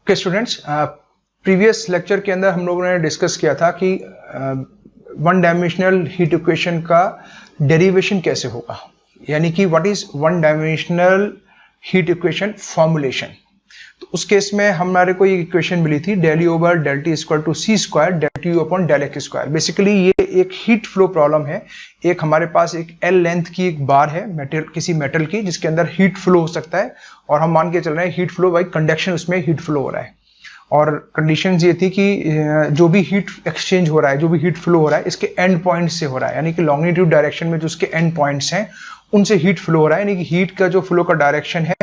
Okay students, previous lecture के अंदर हम लोगों ने डिस्कस किया था कि वन डायमेंशनल हीट इक्वेशन का डेरिवेशन कैसे होगा, यानी कि what is one dimensional heat equation formulation. तो उस केस में हमारे को ये इक्वेशन मिली थी del U over del T equal to C square del T U upon del X square. Basically ये एक हीट फ्लो प्रॉब्लम है। एक हमारे पास एक एल लेंथ की एक बार है मेटेरियल, किसी मेटल की, जिसके अंदर हीट फ्लो हो सकता है और हम मान के चल रहे हैं हीट फ्लो बाई कंडक्शन, उसमें हीट फ्लो हो रहा है। और कंडीशंस ये थी कि जो भी हीट एक्सचेंज हो रहा है, जो भी हीट फ्लो हो रहा है, इसके एंड पॉइंट से हो रहा है, यानी कि लॉन्गिट्यूड डायरेक्शन में जो उसके एंड पॉइंट्स हैं उनसे हीट फ्लो हो रहा है। यानी कि हीट का जो फ्लो का डायरेक्शन है,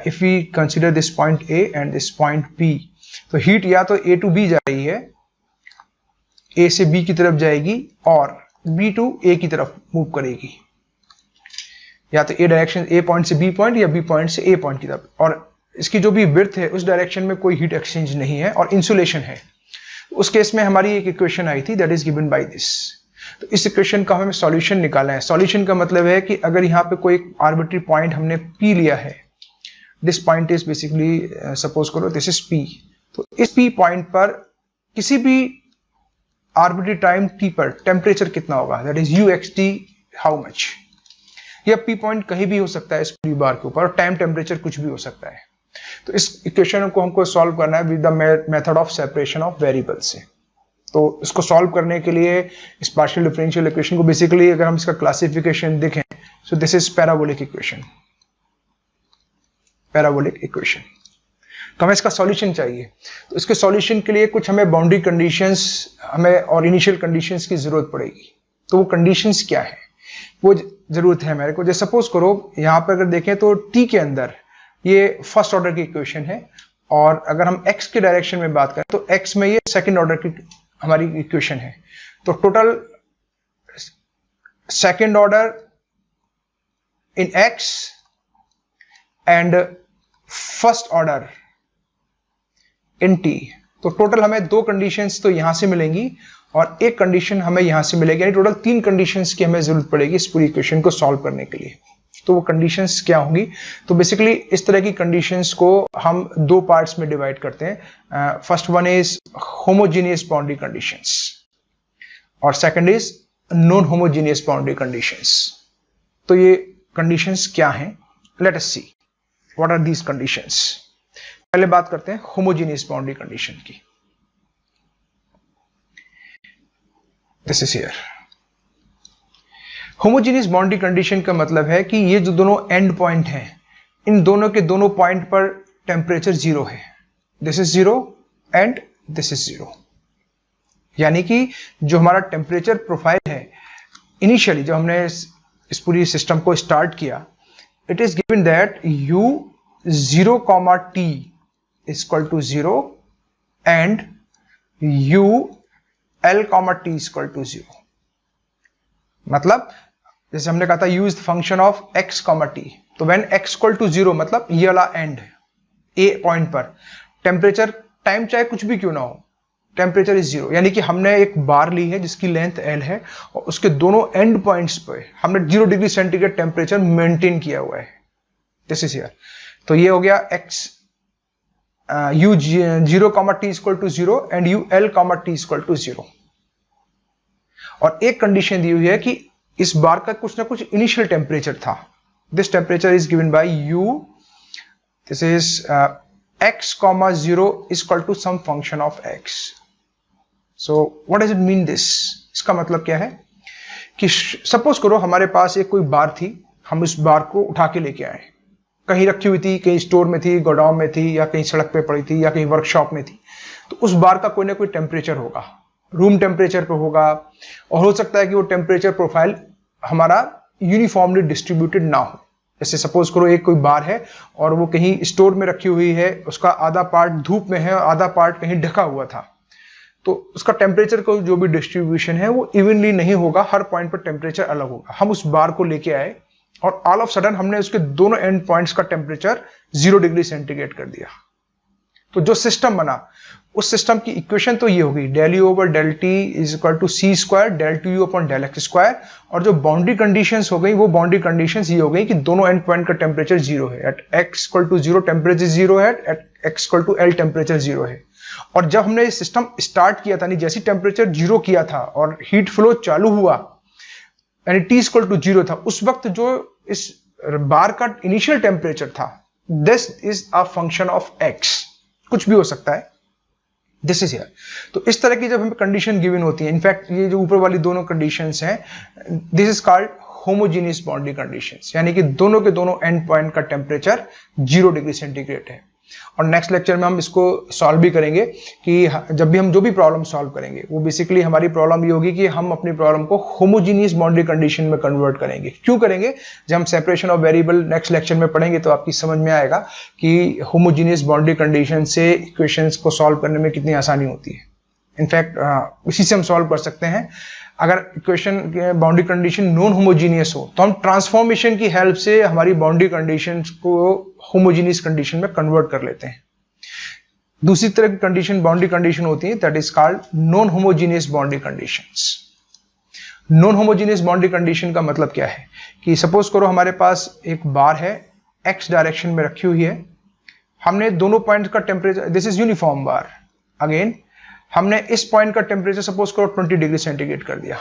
if we consider this point A and this point B, तो हीट या तो ए टू बी जा रही है, ए से बी की तरफ जाएगी और बी टू ए की तरफ मूव करेगी, या तो ए डायरेक्शन ए पॉइंट से बी पॉइंट या बी पॉइंट से ए पॉइंट की तरफ। और इसकी जो भी विड्थ है उस डायरेक्शन में कोई हीट एक्सचेंज नहीं है और इंसुलेशन है। उस केस में हमारी एक इक्वेशन आई थी, that is given by this. तो इस इक्वेशन का हमें सॉल्यूशन निकालना है। सॉल्यूशन का मतलब है कि अगर यहाँ पे कोई आर्बिट्री पॉइंट हमने पी लिया है, this point is basically, suppose करो दिस इज पी, तो इस पी पॉइंट पर किसी भी आर्बिट्री टाइम टी पर टेम्परेचर कितना होगा, that is u x T, how much. यह पी पॉइंट कहीं भी हो सकता है इस पूरी बार के ऊपर, और टाइम टेम्परेचर कुछ भी हो सकता है। तो इस इक्वेशन को हमको सॉल्व करना है with the method of separation of variable से। तो इसको सॉल्व करने के लिए इस पार्शियल डिफरेंशियल इक्वेशन को, बेसिकली अगर हम इसका क्लासिफिकेशन देखें, so this is parabolic equation. Parabolic equation तो हमें इसका सॉल्यूशन चाहिए। तो इसके सॉल्यूशन के लिए कुछ हमें बाउंड्री कंडीशंस हमें और इनिशियल कंडीशंस की जरूरत पड़ेगी। तो वो कंडीशंस क्या है, वो जरूरत है मेरे को। जैसे सपोज करो यहाँ पर अगर देखें तो टी के अंदर ये फर्स्ट ऑर्डर की इक्वेशन है, और अगर हम x के डायरेक्शन में बात करें तो x में ये सेकंड ऑर्डर की हमारी इक्वेशन है। तो total second order in x and first order in t। तो टोटल हमें दो कंडीशंस तो यहां से मिलेंगी और एक कंडीशन हमें यहां से मिलेगी, यानी टोटल तीन कंडीशंस की हमें जरूरत पड़ेगी इस पूरी इक्वेशन को सॉल्व करने के लिए। तो वो कंडीशंस क्या होंगी, तो बेसिकली इस तरह की कंडीशंस को हम दो पार्ट्स में डिवाइड करते हैं। First one is homogeneous boundary conditions और second is non homogeneous boundary conditions. तो ये कंडीशंस क्या हैं, let us see what are these conditions. पहले बात करते हैं होमोजेनियस बाउंड्री कंडीशन की। This is here. Homogeneous boundary condition का मतलब है कि ये जो दोनों एंड पॉइंट हैं, इन दोनों के दोनों पॉइंट पर टेम्परेचर जीरो है। This is zero and this is zero, यानी कि जो हमारा टेम्परेचर प्रोफाइल है इनिशियली जब हमने इस पूरी सिस्टम को स्टार्ट किया, it is given that u 0, t equal to 0 and u l, t equal to 0। मतलब जैसे हमने कहा था u is function of x, t, तो व्हेन x इक्वल टू 0 मतलब ये वाला एंड a पॉइंट पर टेम्परेचर, टाइम चाहे कुछ भी क्यों ना हो, टेम्परेचर इज 0। यानी कि हमने एक बार ली है जिसकी लेंथ l है और उसके दोनों एंड पॉइंट्स पे हमने 0 डिग्री सेंटीग्रेड टेम्परेचर मेंटेन किया हुआ है। This is here. तो ये हो गया x u 0, t equal to 0 and u l, t equal to 0। और एक कंडीशन दी हुई है कि इस बार का कुछ ना कुछ इनिशियल टेम्परेचर था। This temperature is given by u, this is x, 0 equal to some function of x। So what does it mean this, इसका मतलब क्या है कि सपोज करो हमारे पास एक कोई बार थी, हम उस बार को उठा के लेके आए, कहीं रखी हुई थी, कहीं स्टोर में थी, गोडाउन में थी, या कहीं सड़क पे पड़ी थी, या कहीं वर्कशॉप में थी। तो उस बार का कोई ना कोई टेम्परेचर होगा, रूम टेम्परेचर पे होगा, और हो सकता है कि वो टेम्परेचर प्रोफाइल हमारा यूनिफॉर्मली डिस्ट्रीब्यूटेड ना हो। जैसे सपोज करो एक कोई बार है और वो कहीं स्टोर में रखी हुई है, उसका आधा पार्ट धूप में है और आधा पार्ट कहीं ढका हुआ था, तो उसका टेम्परेचर का जो भी डिस्ट्रीब्यूशन है वो इवनली नहीं होगा, हर पॉइंट पर टेम्परेचर अलग होगा। हम उस बार को लेके आए और ऑल ऑफ सडन हमने उसके दोनों एंड पॉइंट्स का टेम्परेचर 0 डिग्री सेंटीग्रेड कर दिया। तो जो सिस्टम बना उस सिस्टम की इक्वेशन तो ये होगी del U over del T is equal to C square del 2U upon del X square, और जो बाउंड्री कंडीशंस हो गई वो बाउंड्री कंडीशंस ये हो गई कि दोनों एंड पॉइंट का टेम्परेचर जीरो है, at x equal to 0 temperature zero है, at x equal to L temperature zero है। और जब हमने ये सिस्टम स्टार्ट किया था, नहीं जैसी टेम्परेचर जीरो किया था और हीट फ्लो चालू हुआ यानी T इक्वल टू जीरो था, उस वक्त जो इस बार का इनिशियल टेम्परेचर था, this is a function of x, कुछ भी हो सकता है, दिस इज हियर। तो इस तरह की जब हमें कंडीशन गिवन होती है, इनफैक्ट ये जो ऊपर वाली दोनों कंडीशंस हैं, this is called homogeneous boundary conditions, यानी कि दोनों के दोनों एंड पॉइंट का टेम्परेचर 0 डिग्री सेंटीग्रेड है। और नेक्स्ट लेक्चर में हम इसको सॉल्व भी करेंगे कि जब भी हम जो भी प्रॉब्लम सॉल्व करेंगे वो बेसिकली हमारी प्रॉब्लम ये होगी कि हम अपनी प्रॉब्लम को होमोजीनियस बाउंड्री कंडीशन में कन्वर्ट करेंगे। क्यों करेंगे? जब हम separation of variable next lecture में पढ़ेंगे तो आपकी समझ में आएगा कि होमोजीनियस बाउंड्री कंडीशन से इक्वेशंस को सॉल्व करने में कितनी आसानी होती है। इनफैक्ट इसी से हम सॉल्व कर सकते हैं। अगर equation boundary condition non homogeneous हो तो हम ट्रांसफॉर्मेशन की हेल्प से हमारी बाउंड्री कंडीशन को होमोजीनियस कंडीशन में कन्वर्ट कर लेते हैं। दूसरी तरह की कंडीशन बाउंड्री कंडीशन होती है, that is called non homogeneous boundary conditions. Non homogeneous boundary condition का मतलब क्या है कि सपोज करो हमारे पास एक बार है, एक्स डायरेक्शन में रखी हुई है, हमने दोनों पॉइंट का temperature, this is uniform bar, again हमने इस पॉइंट का टेम्परेचर सपोज करो 20 डिग्री सेंटीग्रेड कर दिया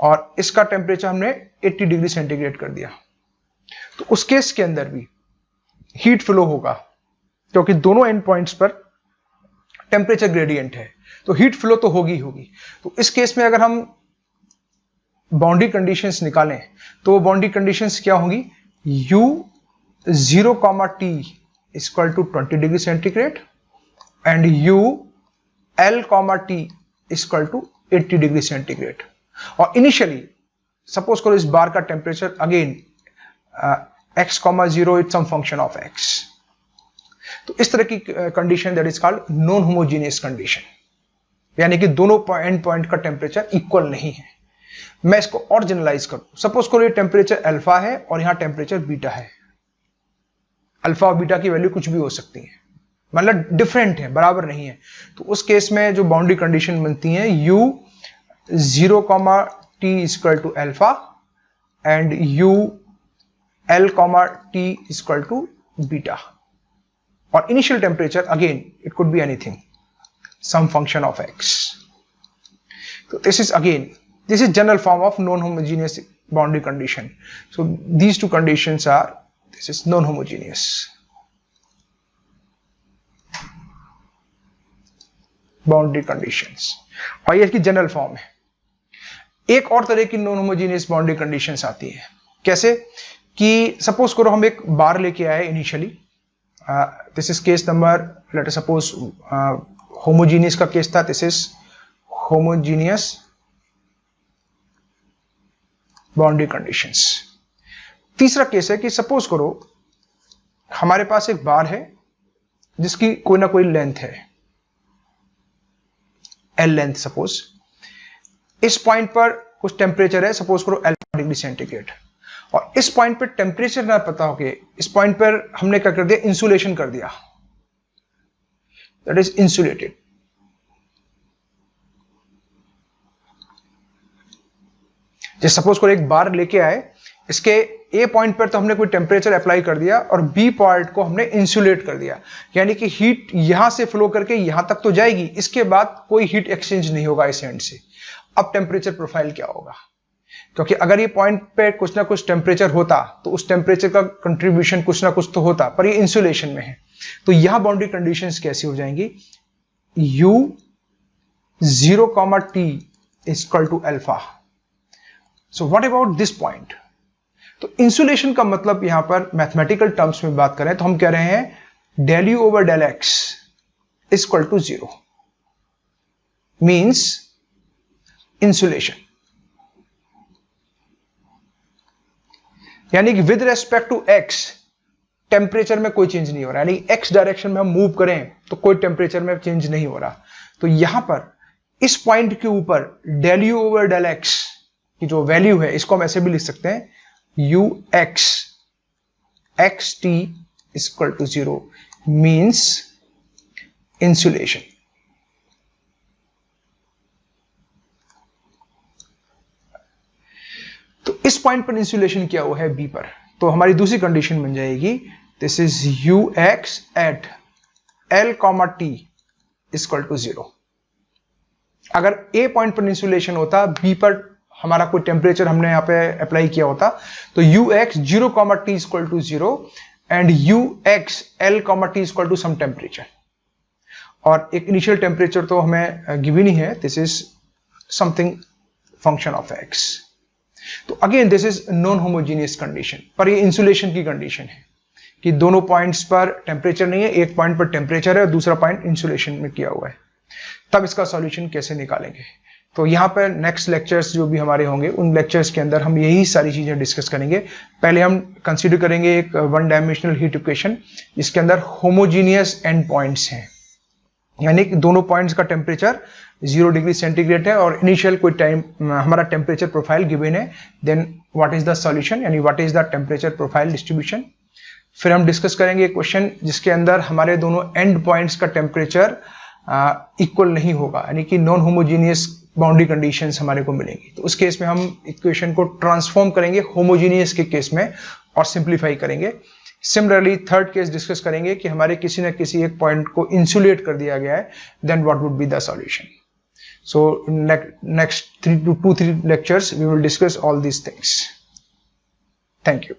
और इसका टेम्परेचर हमने 80 डिग्री सेंटीग्रेड कर दिया, तो उस केस के अंदर भी हीट फ्लो होगा क्योंकि दोनों एंड पॉइंट्स पर टेम्परेचर ग्रेडियंट है, तो हीट फ्लो तो होगी होगी। तो इस केस में अगर हम बाउंड्री कंडीशंस निकालें तो वो बाउंड्री कंडीशंस क्या होंगी? U0, T equal to 20 degree centigrade and L, T equal to 80 degree centigrade. और इनिशियली सपोज करो इस बार का temperature again x, 0 it's some function of x। तो इस तरह की condition that is called non homogeneous condition, यानी कि दोनों एंड पॉइंट का टेम्परेचर इक्वल नहीं है। मैं इसको और जनरलाइज करूं, सपोज करो ये टेम्परेचर अल्फा है और यहां टेम्परेचर बीटा है। अल्फा और बीटा की वैल्यू कुछ भी हो सकती है, मतलब डिफरेंट है, बराबर नहीं है। तो उस केस में जो बाउंड्री कंडीशन बनती है U0, T equal to alpha and L, T equal to beta. और initial temperature again it could be anything, some function of x। तो this is general form of non homogeneous boundary condition. So these two conditions are, this is non homogeneous boundary conditions, और ये इसकी general form है। एक और तरह की non homogeneous boundary conditions आती है, कैसे कि सपोज करो हम एक बार लेके आए initially, this is case number, let us suppose homogeneous का केस था, this is homogeneous boundary conditions. तीसरा केस है कि सपोज करो हमारे पास एक बार है जिसकी कोई ना कोई लेंथ है, L लेंथ सपोज, इस पॉइंट पर कुछ टेम्परेचर है, सपोज करो अल्फा डिग्री सेंटीग्रेड, और इस पॉइंट पर टेम्परेचर ना पता हो के इस पॉइंट पर हमने क्या कर दिया? इंसुलेशन कर दिया, दैट इज इंसुलेटेड। जैसे सपोज करो एक बार लेके आए, इसके ए पॉइंट पर तो हमने कोई टेम्परेचर अप्लाई कर दिया और बी पॉइंट को हमने इंसुलेट कर दिया, यानी कि हीट यहां से फ्लो करके यहां तक तो जाएगी, इसके बाद कोई हीट एक्सचेंज नहीं होगा इस एंड से। अब टेम्परेचर प्रोफाइल क्या होगा? क्योंकि अगर ये पॉइंट पे कुछ ना कुछ टेम्परेचर होता तो उस टेम्परेचर का कंट्रीब्यूशन कुछ ना कुछ तो होता, पर ये इंसुलेशन में है। तो यहां बाउंड्री कंडीशंस कैसी हो जाएंगी? U0, T equal to alpha. So what about this point? तो इंसुलेशन का मतलब यहां पर मैथमेटिकल टर्म्स में बात करें तो हम कह रहे हैं del U over del X equal to 0 means insulation, यानी कि with respect to x temperature में कोई चेंज नहीं हो रहा, यानी x डायरेक्शन में हम मूव करें तो कोई टेम्परेचर में चेंज नहीं हो रहा। तो यहां पर इस पॉइंट के ऊपर del U over del X की जो वैल्यू है इसको हम ऐसे भी लिख सकते हैं Ux xt equal to 0 means insulation. तो इस पॉइंट पर इंसुलेशन क्या हुआ है बी पर, तो हमारी दूसरी कंडीशन बन जाएगी this is u x at l comma t equal to 0। अगर ए पॉइंट पर इंसुलेशन होता, बी पर हमारा कोई टेम्परेचर हमने यहां पे अप्लाई किया होता, तो u x 0 comma t equal to 0 and u x L comma t equal to some temperature, और एक इनिशियल टेम्परेचर तो हमें गिवन ही है, this is something function of x. तो again this is non homogeneous condition, पर ये insulation की कंडीशन है कि दोनों पॉइंट्स पर टेम्परेचर नहीं है, एक पॉइंट पर टेम्परेचर है और दूसरा पॉइंट इंसुलेशन में किया हुआ है। तब इसका सॉल्यूशन कैसे निकालेंगे, तो यहां पर नेक्स्ट लेक्चर्स जो भी हमारे होंगे उन लेक्चर्स के अंदर हम यही सारी चीजें डिस्कस करेंगे। पहले हम कंसीडर करेंगे एक वन डायमेंशनल हीट इक्वेशन जिसके अंदर होमोजीनियस एंड पॉइंट्स हैं, यानी कि दोनों पॉइंट्स का टेम्परेचर 0 डिग्री सेंटीग्रेड है और इनिशियल कोई टाइम हमारा टेम्परेचर प्रोफाइल गिवन है, then what is the solution, यानी what is the temperature profile distribution. फिर हम डिस्कस करेंगे एक क्वेश्चन जिसके अंदर हमारे दोनों एंड पॉइंट्स का टेम्परेचर इक्वल नहीं होगा, यानी कि नॉन होमोजीनियस बाउंड्री कंडीशंस हमारे को मिलेंगी। तो उस केस में हम इक्वेशन को ट्रांसफॉर्म करेंगे होमोजीनियस के केस में और सिंप्लीफाई करेंगे। सिमिलरली थर्ड केस डिस्कस करेंगे कि हमारे किसी न किसी एक पॉइंट को इंसुलेट कर दिया गया है, then what would be the solution. So next 2-3 lectures we will discuss all these things. Thank you.